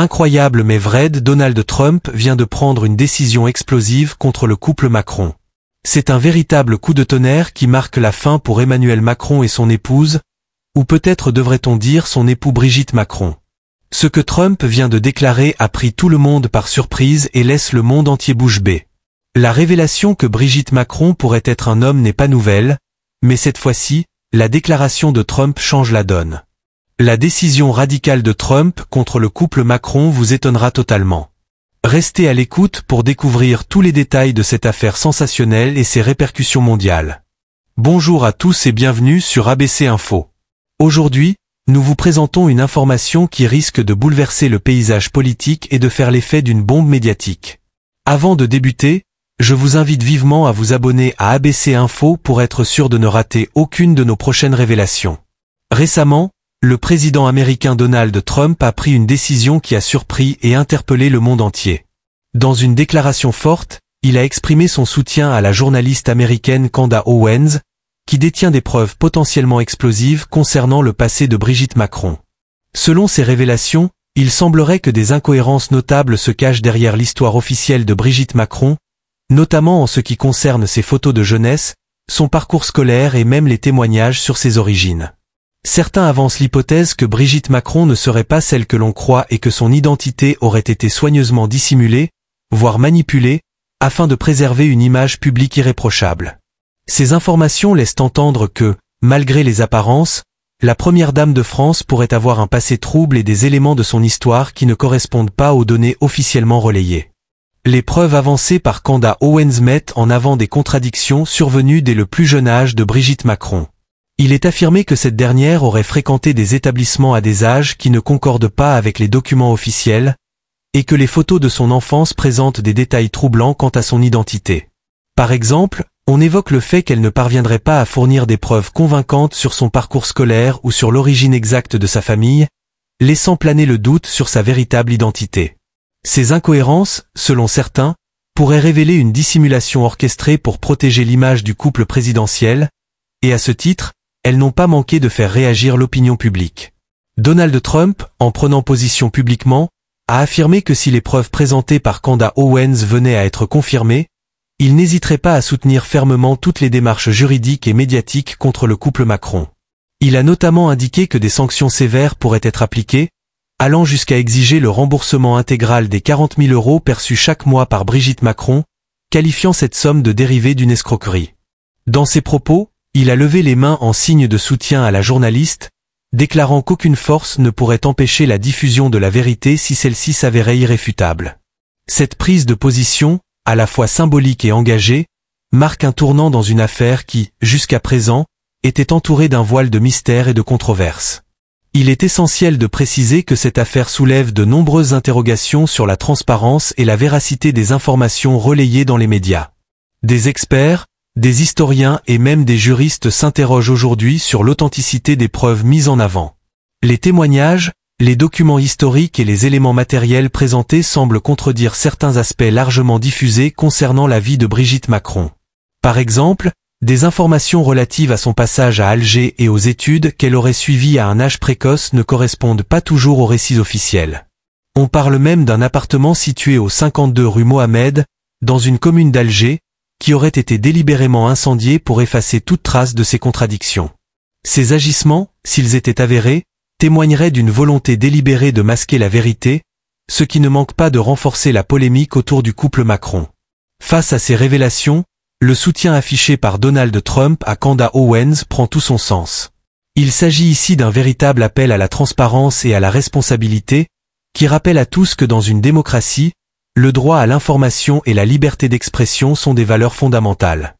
Incroyable mais vrai, Donald Trump vient de prendre une décision explosive contre le couple Macron. C'est un véritable coup de tonnerre qui marque la fin pour Emmanuel Macron et son épouse, ou peut-être devrait-on dire son époux Brigitte Macron. Ce que Trump vient de déclarer a pris tout le monde par surprise et laisse le monde entier bouche bée. La révélation que Brigitte Macron pourrait être un homme n'est pas nouvelle, mais cette fois-ci, la déclaration de Trump change la donne. La décision radicale de Trump contre le couple Macron vous étonnera totalement. Restez à l'écoute pour découvrir tous les détails de cette affaire sensationnelle et ses répercussions mondiales. Bonjour à tous et bienvenue sur ABC Info. Aujourd'hui, nous vous présentons une information qui risque de bouleverser le paysage politique et de faire l'effet d'une bombe médiatique. Avant de débuter, je vous invite vivement à vous abonner à ABC Info pour être sûr de ne rater aucune de nos prochaines révélations. Récemment, le président américain Donald Trump a pris une décision qui a surpris et interpellé le monde entier. Dans une déclaration forte, il a exprimé son soutien à la journaliste américaine Candace Owens, qui détient des preuves potentiellement explosives concernant le passé de Brigitte Macron. Selon ces révélations, il semblerait que des incohérences notables se cachent derrière l'histoire officielle de Brigitte Macron, notamment en ce qui concerne ses photos de jeunesse, son parcours scolaire et même les témoignages sur ses origines. Certains avancent l'hypothèse que Brigitte Macron ne serait pas celle que l'on croit et que son identité aurait été soigneusement dissimulée, voire manipulée, afin de préserver une image publique irréprochable. Ces informations laissent entendre que, malgré les apparences, la première dame de France pourrait avoir un passé trouble et des éléments de son histoire qui ne correspondent pas aux données officiellement relayées. Les preuves avancées par Candace Owens mettent en avant des contradictions survenues dès le plus jeune âge de Brigitte Macron. Il est affirmé que cette dernière aurait fréquenté des établissements à des âges qui ne concordent pas avec les documents officiels, et que les photos de son enfance présentent des détails troublants quant à son identité. Par exemple, on évoque le fait qu'elle ne parviendrait pas à fournir des preuves convaincantes sur son parcours scolaire ou sur l'origine exacte de sa famille, laissant planer le doute sur sa véritable identité. Ces incohérences, selon certains, pourraient révéler une dissimulation orchestrée pour protéger l'image du couple présidentiel, et à ce titre, elles n'ont pas manqué de faire réagir l'opinion publique. Donald Trump, en prenant position publiquement, a affirmé que si les preuves présentées par Candace Owens venaient à être confirmées, il n'hésiterait pas à soutenir fermement toutes les démarches juridiques et médiatiques contre le couple Macron. Il a notamment indiqué que des sanctions sévères pourraient être appliquées, allant jusqu'à exiger le remboursement intégral des 40 000 € perçus chaque mois par Brigitte Macron, qualifiant cette somme de dérivée d'une escroquerie. Dans ses propos, il a levé les mains en signe de soutien à la journaliste, déclarant qu'aucune force ne pourrait empêcher la diffusion de la vérité si celle-ci s'avérait irréfutable. Cette prise de position, à la fois symbolique et engagée, marque un tournant dans une affaire qui, jusqu'à présent, était entourée d'un voile de mystère et de controverse. Il est essentiel de préciser que cette affaire soulève de nombreuses interrogations sur la transparence et la véracité des informations relayées dans les médias. Des experts, des historiens et même des juristes s'interrogent aujourd'hui sur l'authenticité des preuves mises en avant. Les témoignages, les documents historiques et les éléments matériels présentés semblent contredire certains aspects largement diffusés concernant la vie de Brigitte Macron. Par exemple, des informations relatives à son passage à Alger et aux études qu'elle aurait suivies à un âge précoce ne correspondent pas toujours aux récits officiels. On parle même d'un appartement situé au 52 rue Mohamed, dans une commune d'Alger, qui aurait été délibérément incendié pour effacer toute trace de ces contradictions. Ces agissements, s'ils étaient avérés, témoigneraient d'une volonté délibérée de masquer la vérité, ce qui ne manque pas de renforcer la polémique autour du couple Macron. Face à ces révélations, le soutien affiché par Donald Trump à Candace Owens prend tout son sens. Il s'agit ici d'un véritable appel à la transparence et à la responsabilité, qui rappelle à tous que dans une démocratie, le droit à l'information et la liberté d'expression sont des valeurs fondamentales.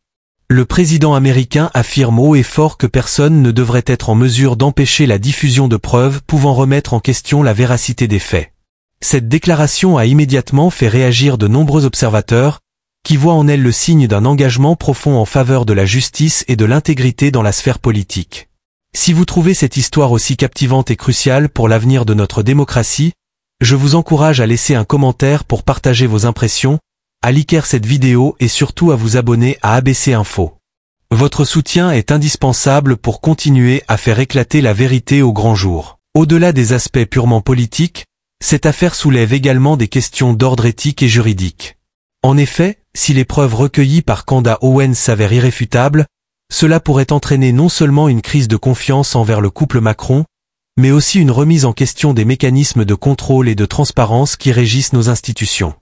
Le président américain affirme haut et fort que personne ne devrait être en mesure d'empêcher la diffusion de preuves pouvant remettre en question la véracité des faits. Cette déclaration a immédiatement fait réagir de nombreux observateurs, qui voient en elle le signe d'un engagement profond en faveur de la justice et de l'intégrité dans la sphère politique. Si vous trouvez cette histoire aussi captivante et cruciale pour l'avenir de notre démocratie, je vous encourage à laisser un commentaire pour partager vos impressions, à liker cette vidéo et surtout à vous abonner à ABC Info. Votre soutien est indispensable pour continuer à faire éclater la vérité au grand jour. Au-delà des aspects purement politiques, Cette affaire soulève également des questions d'ordre éthique et juridique. En effet, si les preuves recueillies par Candace Owens s'avèrent irréfutables, cela pourrait entraîner non seulement une crise de confiance envers le couple Macron, mais aussi une remise en question des mécanismes de contrôle et de transparence qui régissent nos institutions.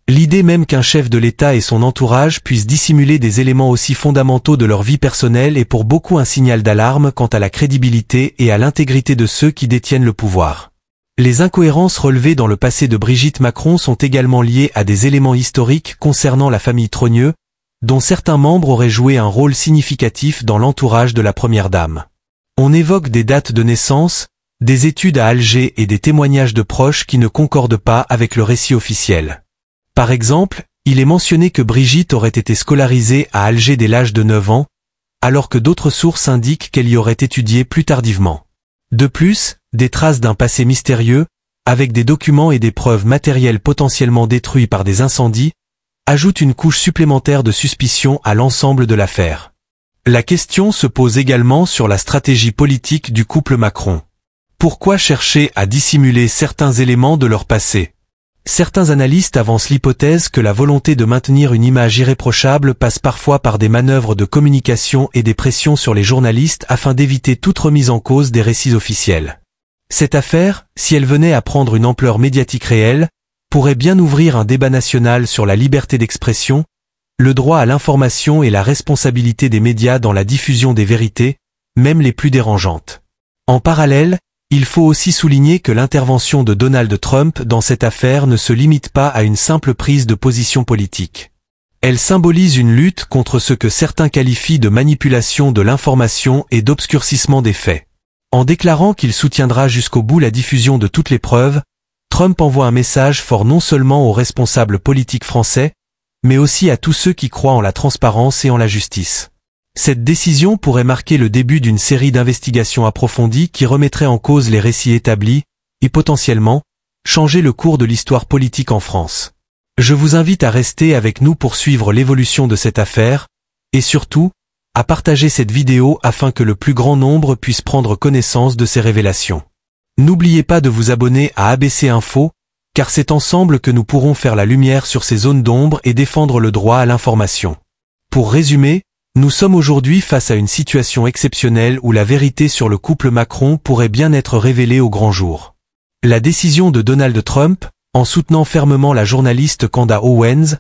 L'idée même qu'un chef de l'État et son entourage puissent dissimuler des éléments aussi fondamentaux de leur vie personnelle est pour beaucoup un signal d'alarme quant à la crédibilité et à l'intégrité de ceux qui détiennent le pouvoir. Les incohérences relevées dans le passé de Brigitte Macron sont également liées à des éléments historiques concernant la famille Trogneux, dont certains membres auraient joué un rôle significatif dans l'entourage de la première dame. On évoque des dates de naissance, des études à Alger et des témoignages de proches qui ne concordent pas avec le récit officiel. Par exemple, il est mentionné que Brigitte aurait été scolarisée à Alger dès l'âge de 9 ans, alors que d'autres sources indiquent qu'elle y aurait étudié plus tardivement. De plus, des traces d'un passé mystérieux, avec des documents et des preuves matérielles potentiellement détruits par des incendies, ajoutent une couche supplémentaire de suspicion à l'ensemble de l'affaire. La question se pose également sur la stratégie politique du couple Macron. Pourquoi chercher à dissimuler certains éléments de leur passé ? Certains analystes avancent l'hypothèse que la volonté de maintenir une image irréprochable passe parfois par des manœuvres de communication et des pressions sur les journalistes afin d'éviter toute remise en cause des récits officiels. Cette affaire, si elle venait à prendre une ampleur médiatique réelle, pourrait bien ouvrir un débat national sur la liberté d'expression, le droit à l'information et la responsabilité des médias dans la diffusion des vérités, même les plus dérangeantes. En parallèle, il faut aussi souligner que l'intervention de Donald Trump dans cette affaire ne se limite pas à une simple prise de position politique. Elle symbolise une lutte contre ce que certains qualifient de manipulation de l'information et d'obscurcissement des faits. En déclarant qu'il soutiendra jusqu'au bout la diffusion de toutes les preuves, Trump envoie un message fort non seulement aux responsables politiques français, mais aussi à tous ceux qui croient en la transparence et en la justice. Cette décision pourrait marquer le début d'une série d'investigations approfondies qui remettraient en cause les récits établis, et potentiellement, changer le cours de l'histoire politique en France. Je vous invite à rester avec nous pour suivre l'évolution de cette affaire, et surtout, à partager cette vidéo afin que le plus grand nombre puisse prendre connaissance de ces révélations. N'oubliez pas de vous abonner à ABC Info, car c'est ensemble que nous pourrons faire la lumière sur ces zones d'ombre et défendre le droit à l'information. Pour résumer, nous sommes aujourd'hui face à une situation exceptionnelle où la vérité sur le couple Macron pourrait bien être révélée au grand jour. La décision de Donald Trump, en soutenant fermement la journaliste Candace Owens,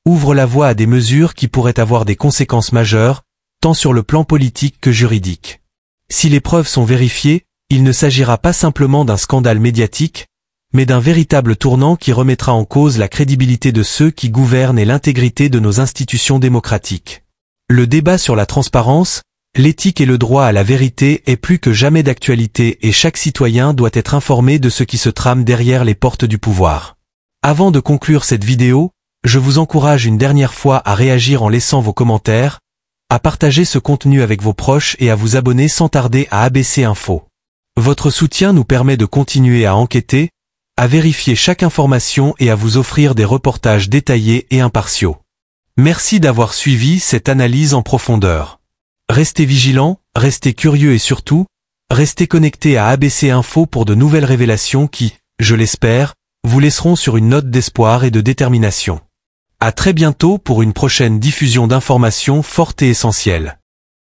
ouvre la voie à des mesures qui pourraient avoir des conséquences majeures, tant sur le plan politique que juridique. Si les preuves sont vérifiées, il ne s'agira pas simplement d'un scandale médiatique, mais d'un véritable tournant qui remettra en cause la crédibilité de ceux qui gouvernent et l'intégrité de nos institutions démocratiques. Le débat sur la transparence, l'éthique et le droit à la vérité est plus que jamais d'actualité et chaque citoyen doit être informé de ce qui se trame derrière les portes du pouvoir. Avant de conclure cette vidéo, je vous encourage une dernière fois à réagir en laissant vos commentaires, à partager ce contenu avec vos proches et à vous abonner sans tarder à ABC Info. Votre soutien nous permet de continuer à enquêter, à vérifier chaque information et à vous offrir des reportages détaillés et impartiaux. Merci d'avoir suivi cette analyse en profondeur. Restez vigilants, restez curieux et surtout, restez connectés à ABC Info pour de nouvelles révélations qui, je l'espère, vous laisseront sur une note d'espoir et de détermination. À très bientôt pour une prochaine diffusion d'informations fortes et essentielles.